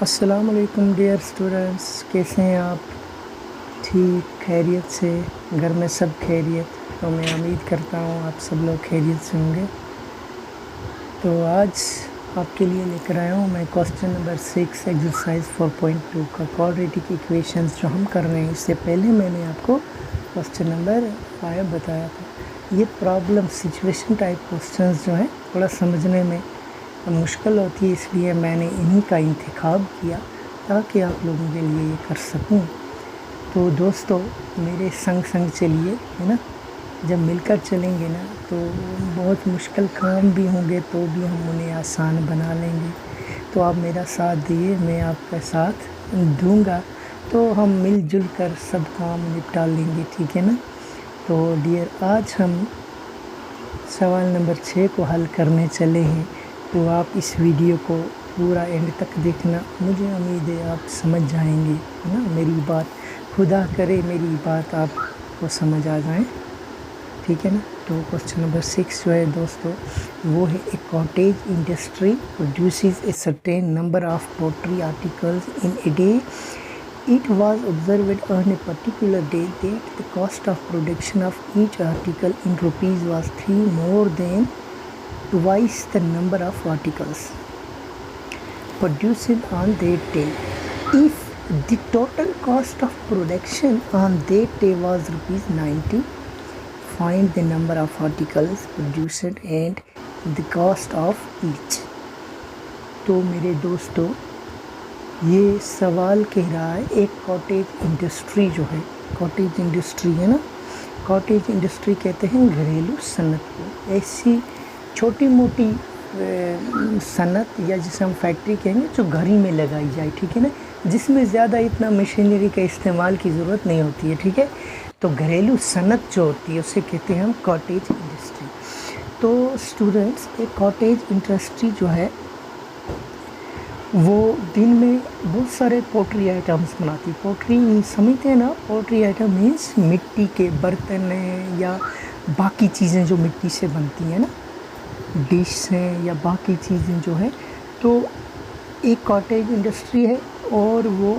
अस्सलाम वालेकुम dear students, कैसे हैं आप? ठीक खैरियत से? घर में सब खैरियत? तो मैं उम्मीद करता हूँ आप सब लोग खैरियत से होंगे। तो आज आपके लिए लेकर आया हूँ मैं क्वेश्चन नंबर 6 एक्सरसाइज 4.2 का क्वाड्रेटिक इक्वेशंस जो हम कर रहे हैं। इससे पहले मैंने आपको क्वेश्चन नंबर 5 बताया था। ये प्रॉब्लम सिचुएशन टाइप क्वेश्चंस जो हैं थोड़ा समझने में मुश्किल होती है, इसलिए मैंने इन्हीं का इंतखाब किया ताकि आप लोगों के लिए ये कर सकूं। तो दोस्तों मेरे संग संग चलिए, है ना। जब मिलकर चलेंगे ना तो बहुत मुश्किल काम भी होंगे तो भी हम उन्हें आसान बना लेंगे। तो आप मेरा साथ दिए, मैं आपका साथ दूंगा, तो हम मिलजुल कर सब काम निपटा लेंगे, ठीक है ना। तो डियर, आज हम सवाल नंबर 6 को हल करने चले हैं। तो आप इस वीडियो को पूरा एंड तक देखना, मुझे उम्मीद है आप समझ जाएंगे, है ना। मेरी बात, खुदा करे मेरी बात आपको समझ आ जाए, ठीक है ना। तो क्वेश्चन नंबर 6 जो है दोस्तों वो है, a cottage industry produces a certain number of pottery articles in a day. It was observed on a particular day that the cost of production of each article in rupees was 3 more than twice the number of articles produced on that day. If the total cost of production on that day was rupees 90, find the number of articles produced and the cost of each. तो मेरे दोस्तों ये सवाल कह रहा है, एक cottage industry जो है, कॉटेज इंडस्ट्री है ना, कॉटेज इंडस्ट्री कहते हैं घरेलू सनत को। ऐसी छोटी मोटी सनत या जिसे हम फैक्ट्री कहेंगे जो घर ही में लगाई जाए, ठीक है ना, जिसमें ज़्यादा इतना मशीनरी का इस्तेमाल की ज़रूरत नहीं होती है, ठीक है। तो घरेलू सनत जो होती है उसे कहते हैं हम कॉटेज इंडस्ट्री। तो स्टूडेंट्स, एक कॉटेज इंडस्ट्री जो है वो दिन में बहुत सारे पोट्री आइटम्स बनाती है। पोट्री समझते हैं ना, पोट्री आइटम मीन्स मिट्टी के बर्तन हैं या बाकी चीज़ें जो मिट्टी से बनती हैं ना, डिश हैं या बाकी चीज़ें जो है। तो एक कॉटेज इंडस्ट्री है और वो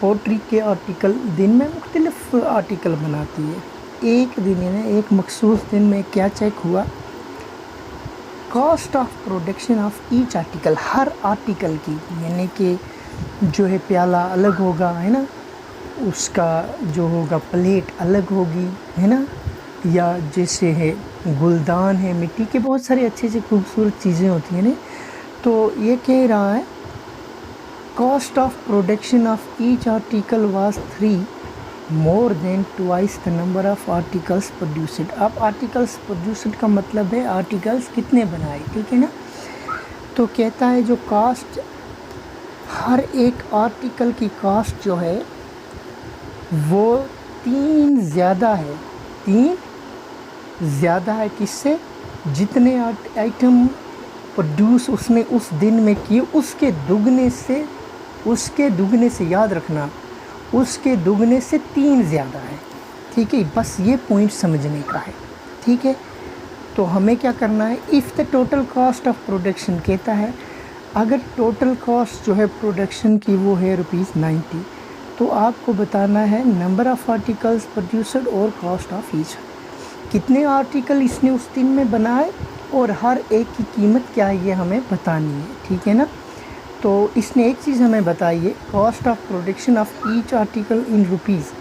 पोट्री के आर्टिकल दिन में मुख्तलिफ आर्टिकल बनाती है। एक दिन यानी एक मखसूस दिन में क्या चेक हुआ, cost of production of each article, her article की, यानी कि जो है प्याला अलग होगा, है ना, उसका जो होगा प्लेट अलग होगी, है ना, या जैसे है गुलदान है, मिट्टी के बहुत सारे अच्छे से खूबसूरत चीज़ें होती हैं ना। तो ये कह रहा है cost of production of each article was 3 more than twice the number of articles produced. अब आर्टिकल्स प्रोड्यूस्ड का मतलब है आर्टिकल्स कितने बनाए, ठीक है ना। तो कहता है जो कॉस्ट, हर एक आर्टिकल की कॉस्ट जो है वो 3 ज़्यादा है, 3 ज़्यादा है किससे, जितने आइटम प्रोड्यूस उसने उस दिन में किए उसके दुगने से याद रखना, उसके दुगने से 3 ज़्यादा है, ठीक है। बस ये पॉइंट समझने का है, ठीक है। तो हमें क्या करना है, if the total cost of production, कहता है अगर टोटल कॉस्ट जो है प्रोडक्शन की वो है ₹90, तो आपको बताना है नंबर ऑफ़ आर्टिकल्स प्रोड्यूसड और कॉस्ट ऑफ ईच, कितने आर्टिकल इसने उस दिन में बनाए और हर एक की कीमत क्या है ये हमें बतानी है, ठीक है ना। तो इसने एक चीज़ हमें बताई है, cost of production of each article in rupees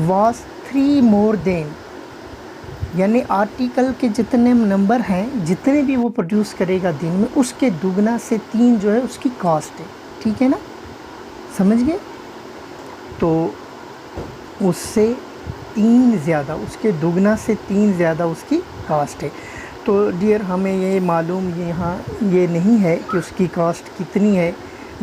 was 3 more than, यानी आर्टिकल के जितने नंबर हैं, जितने भी वो प्रोड्यूस करेगा दिन में, उसके दुगना से 3 जो है उसकी कॉस्ट है, ठीक है ना, समझ गए। तो उससे 3 ज़्यादा, उसके दुगना से 3 ज़्यादा उसकी कॉस्ट है। तो डियर, हमें ये मालूम यहाँ ये नहीं है कि उसकी कॉस्ट कितनी है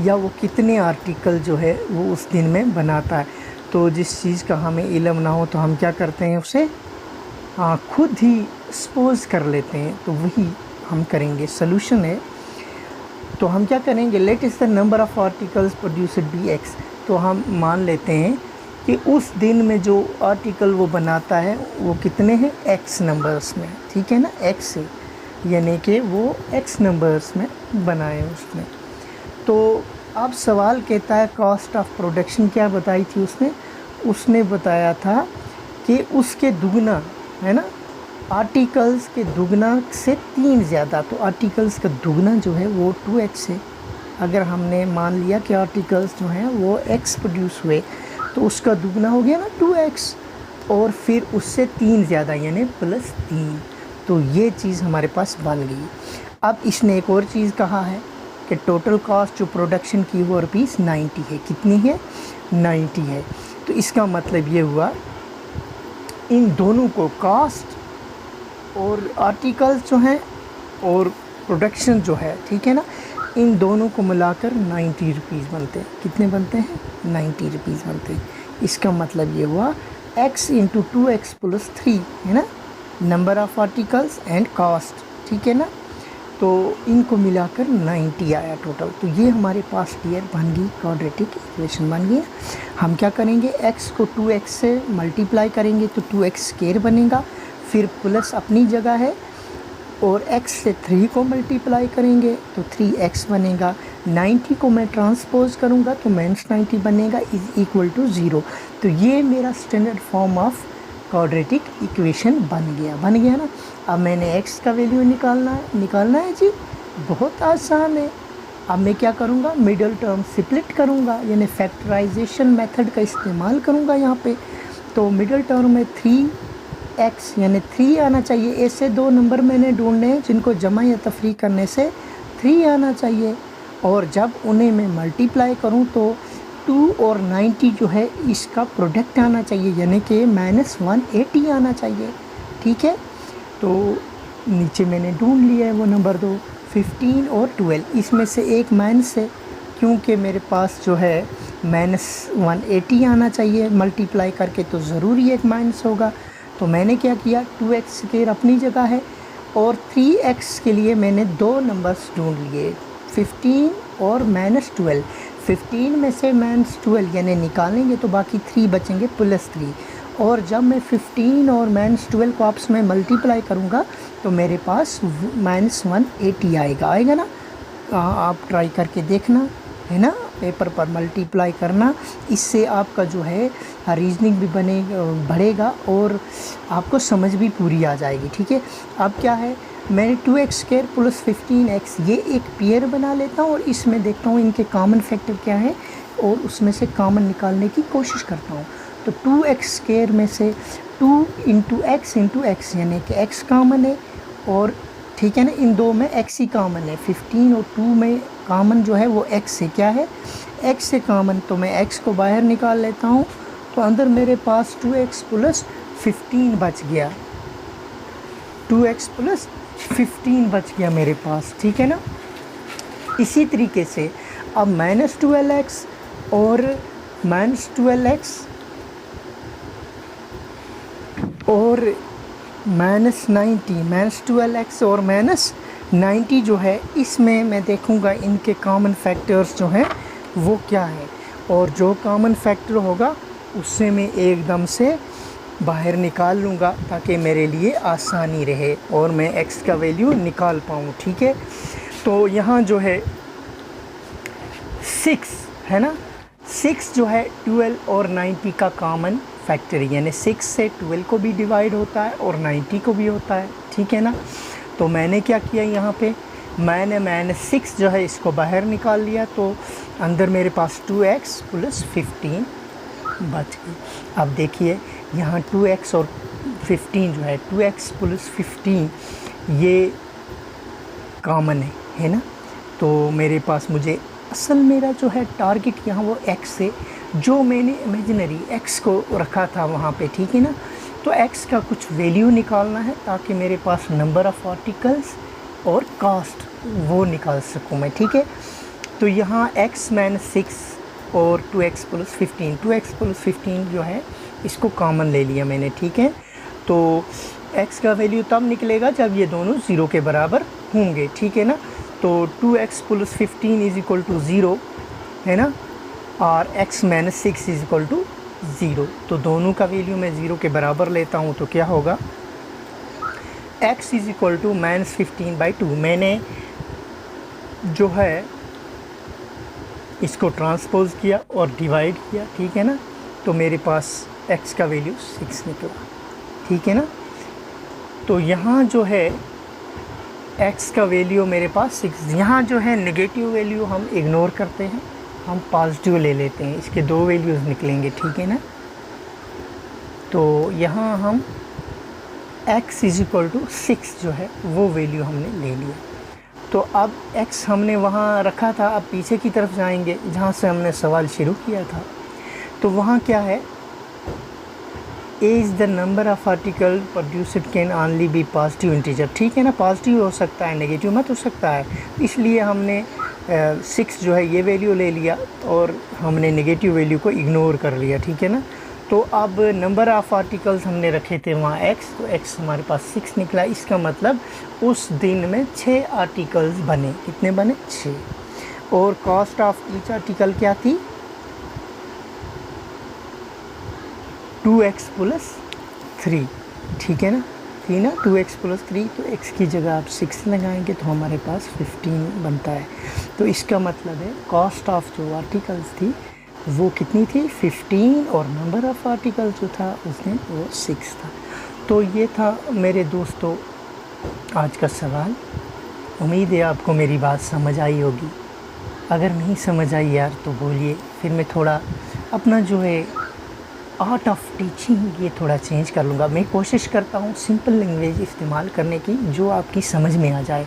या वो कितने आर्टिकल जो है वो उस दिन में बनाता है। तो जिस चीज़ का हमें इल्म ना हो तो हम क्या करते हैं, उसे खुद ही सपोज कर लेते हैं। तो वही हम करेंगे, सॉल्यूशन है। तो हम क्या करेंगे, let is the number of articles produced be x. तो हम मान लेते हैं कि उस दिन में जो आर्टिकल वो बनाता है वो कितने हैं, एक्स नंबर्स में, ठीक है ना, एक्स से, यानी कि वो एक्स नंबर्स में बनाए उसने। तो अब सवाल कहता है कॉस्ट ऑफ प्रोडक्शन क्या बताई थी उसने, उसने बताया था कि उसके दुगना, है ना, आर्टिकल्स के दुगना से 3 ज़्यादा। तो आर्टिकल्स का दुगना जो है वो 2x है। अगर हमने मान लिया कि आर्टिकल्स जो हैं वो x प्रोड्यूस हुए तो उसका दुगना हो गया ना 2x, और फिर उससे 3 ज़्यादा यानी +3। तो ये चीज़ हमारे पास बन गई। अब इसने एक और चीज़ कहा है कि टोटल कॉस्ट जो प्रोडक्शन की वो ₹90 है। कितनी है? 90 है। तो इसका मतलब ये हुआ इन दोनों को, कॉस्ट और आर्टिकल्स जो हैं और प्रोडक्शन जो है, ठीक है ना, इन दोनों को मिलाकर 90 रुपीज़ बनते हैं। कितने बनते हैं? 90 रुपीज़ बनते हैं। इसका मतलब ये हुआ x इंटू 2x + 3, है ना, number of articles and cost, ठीक है ना। तो इनको मिलाकर 90 आया टोटल। तो ये हमारे पास डियर बन गई, क्वाड्रेटिक इक्वेशन बन गई। हम क्या करेंगे, x को 2x से मल्टीप्लाई करेंगे तो 2x² बनेगा, फिर प्लस अपनी जगह है, और x से 3 को मल्टीप्लाई करेंगे तो 3x बनेगा। 90 को मैं ट्रांसपोज करूँगा तो -90 बनेगा = 0। तो ये मेरा standard form of quadratic equation बन गया ना। अब मैंने x का वैल्यू निकालना है जी, बहुत आसान है। अब मैं क्या करूँगा, मिडल टर्म स्प्लिट करूँगा, यानी फैक्टराइजेशन मेथड का इस्तेमाल करूँगा यहाँ पे। तो मिडल टर्म में 3x यानी 3 आना चाहिए। ऐसे 2 नंबर मैंने ढूंढने हैं जिनको जमा या तफरीक करने से 3 आना चाहिए, और जब उन्हें मैं मल्टीप्लाई करूँ तो 2 और 90 जो है इसका प्रोडक्ट आना चाहिए, यानी कि -180 आना चाहिए, ठीक है। तो नीचे मैंने ढूंढ लिया है वो नंबर 2, 15 और 12, इसमें से एक माइनस है, क्योंकि मेरे पास जो है -180 आना चाहिए मल्टीप्लाई करके, तो ज़रूरी एक माइनस होगा। तो मैंने क्या किया, 2x² अपनी जगह है, और 3x के लिए मैंने 2 नंबर्स ढूंढ लिए, 15 और -12। 15 में से -12 यानी निकालेंगे तो बाकी 3 बचेंगे +3, और जब मैं 15 और -12 को आपस में मल्टीप्लाई करूँगा तो मेरे पास -180 आएगा ना। आप ट्राई करके देखना, है ना, पेपर पर मल्टीप्लाई करना, इससे आपका जो है रीजनिंग भी बढ़ेगा और आपको समझ भी पूरी आ जाएगी, ठीक है। अब क्या है, मैंने 2x² + 15x ये एक पेयर बना लेता हूँ, और इसमें देखता हूँ इनके कॉमन फैक्टर क्या है, और उसमें से कॉमन निकालने की कोशिश करता हूँ। तो 2x² में से 2 × x यानी कि x कॉमन है, और ठीक है ना, इन दो में x ही कॉमन है। 15 और 2 में कॉमन जो है वो x से क्या है, x से कॉमन, तो मैं x को बाहर निकाल लेता हूँ। तो अंदर मेरे पास 2x + 15 बच गया, 2x + 15 बच गया मेरे पास, ठीक है ना। इसी तरीके से अब -12x और -12x और -12x और -90 जो है, इसमें मैं देखूंगा इनके कॉमन फैक्टर्स जो हैं वो क्या है, और जो कॉमन फैक्टर होगा उससे मैं एकदम से बाहर निकाल लूँगा ताकि मेरे लिए आसानी रहे और मैं x का वैल्यू निकाल पाऊँ, ठीक है। तो यहाँ जो है 6 है ना, 6 जो है 12 और 90 का कॉमन फैक्टर, यानी 6 से 12 को भी डिवाइड होता है और 90 को भी होता है, ठीक है ना। तो मैंने क्या किया, यहाँ पे मैंने -6 जो है इसको बाहर निकाल लिया, तो अंदर मेरे पास 2x + 15 बच गई। अब देखिए यहाँ 2x और 15 जो है, 2x + 15 ये कॉमन है ना। तो मेरे पास मुझे असल मेरा जो है टारगेट यहाँ वो x है, जो मैंने इमेजिनरी x को रखा था वहाँ पे, ठीक है ना। तो x का कुछ वैल्यू निकालना है ताकि मेरे पास नंबर ऑफ़ आर्टिकल्स और कास्ट वो निकाल सकूँ मैं, ठीक है। तो यहाँ x - 6 और 2x + 15, 2x + 15 जो है इसको कॉमन ले लिया मैंने, ठीक है। तो x का वैल्यू तब निकलेगा जब ये दोनों 0 के बराबर होंगे, ठीक है ना। तो 2x + 15 = 0 है ना, और x - 6 = 0। तो दोनों का वैल्यू मैं 0 के बराबर लेता हूँ तो क्या होगा, x = -15/2। मैंने जो है इसको ट्रांसपोज किया और डिवाइड किया, ठीक है ना, तो मेरे पास x का वैल्यू 6 निकला, ठीक है ना। तो यहाँ जो है x का वैल्यू मेरे पास 6, यहाँ जो है नेगेटिव वैल्यू हम इग्नोर करते हैं, हम पॉजिटिव ले लेते हैं, इसके 2 वैल्यूज़ निकलेंगे, ठीक है ना। तो यहाँ हम x = 6 जो है वो वैल्यू हमने ले लिया। तो अब x हमने वहाँ रखा था, अब पीछे की तरफ जाएंगे जहाँ से हमने सवाल शुरू किया था। तो वहाँ क्या है, a is the number of article produced can only be positive integer, ठीक है ना, पॉजिटिव हो सकता है, नेगेटिव मत हो सकता है। इसलिए हमने 6 जो है ये वैल्यू ले लिया और हमने नेगेटिव वैल्यू को इग्नोर कर लिया, ठीक है ना। तो अब नंबर ऑफ़ आर्टिकल्स हमने रखे थे वहाँ x, तो x हमारे पास 6 निकला। इसका मतलब उस दिन में 6 आर्टिकल्स बने। कितने बने? 6। और कॉस्ट ऑफ ईच आर्टिकल क्या थी? 2x + 3, ठीक है ना, थी ना 2x + 3। तो x की जगह आप 6 लगाएंगे तो हमारे पास 15 बनता है। तो इसका मतलब है कॉस्ट ऑफ जो आर्टिकल्स थी वो कितनी थी? 15, और नंबर ऑफ़ आर्टिकल जो था उसने वो 6 था। तो ये था मेरे दोस्तों आज का सवाल। उम्मीद है आपको मेरी बात समझ आई होगी। अगर नहीं समझ आई यार तो बोलिए, फिर मैं थोड़ा अपना जो है आर्ट ऑफ टीचिंग ये थोड़ा चेंज कर लूँगा। मैं कोशिश करता हूँ सिंपल लैंग्वेज इस्तेमाल करने की जो आपकी समझ में आ जाए।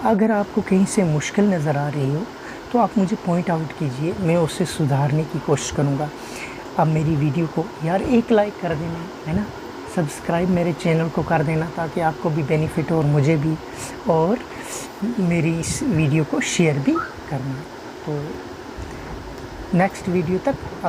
अगर आपको कहीं से मुश्किल नज़र आ रही हो तो आप मुझे पॉइंट आउट कीजिए, मैं उसे सुधारने की कोशिश करूँगा। अब मेरी वीडियो को यार एक लाइक कर देना, है ना, सब्सक्राइब मेरे चैनल को कर देना ताकि आपको भी बेनिफिट हो और मुझे भी, और मेरी इस वीडियो को शेयर भी करना। तो नेक्स्ट वीडियो तक